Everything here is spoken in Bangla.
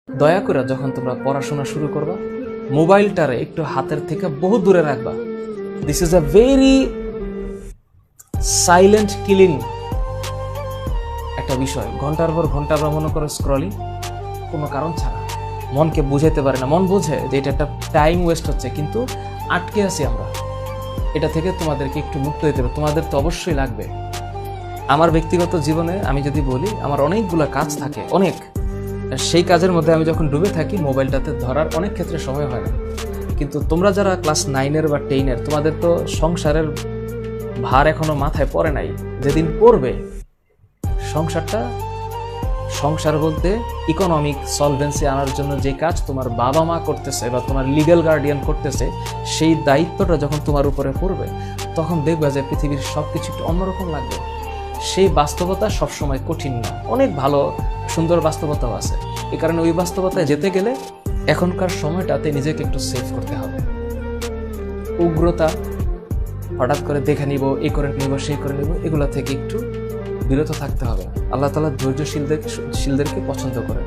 দয়া করে যখন তোমরা পড়াশোনা শুরু করবা, মোবাইলটারে একটু হাতের থেকে বহু দূরে রাখবা। This is a very silent killing একটা বিষয়। ঘন্টার পর ঘন্টা আমরা মনে করো স্ক্রলিং, কোনো কারণ ছাড়া। মনকে বুঝাইতে পারে না, মন বোঝে যে এটা একটা টাইম ওয়েস্ট হচ্ছে, কিন্তু আটকে আছি আমরা। এটা থেকে তোমাদেরকে একটু মুক্ত হতে হবে। তোমাদের তো অবশ্যই লাগবে। আমার ব্যক্তিগত জীবনে আমি যদি বলি, আমার অনেকগুলো কাজ থাকে, অনেক। সেই কাজের মধ্যে আমি যখন ডুবে থাকি, মোবাইলটাতে ধরার অনেক ক্ষেত্রে সময় হয় না। কিন্তু তোমরা যারা ক্লাস 9-এর বা 10-এর, তোমাদের তো সংসারের ভার এখনো মাথায় পড়ে নাই। যেদিন পড়বে সংসার বলতে ইকোনমিক সলভেন্সি আনার জন্য যে কাজ তোমার বাবা মা করতেছে বা তোমার লিগ্যাল গার্ডিয়ান করতেছে, সেই দায়িত্বটা যখন তোমার উপরে পড়বে, তখন দেখবে যে পৃথিবীর সবকিছু একটু অন্যরকম লাগবে। সেই বাস্তবতা সবসময় কঠিন না, অনেক ভালো সুন্দর বাস্তবতাও আছে। এই কারণে ওই বাস্তবতায় যেতে গেলে এখনকার সময়টাতে নিজেকে একটু সেভ করতে হবে। উগ্রতা, হঠাৎ করে দেখে নিব, এই করে নিব, সেই করে নিব, এগুলা থেকে একটু বিরত থাকতে হবে। আল্লাহ তাআলা ধৈর্যশীলদেরকে পছন্দ করেন।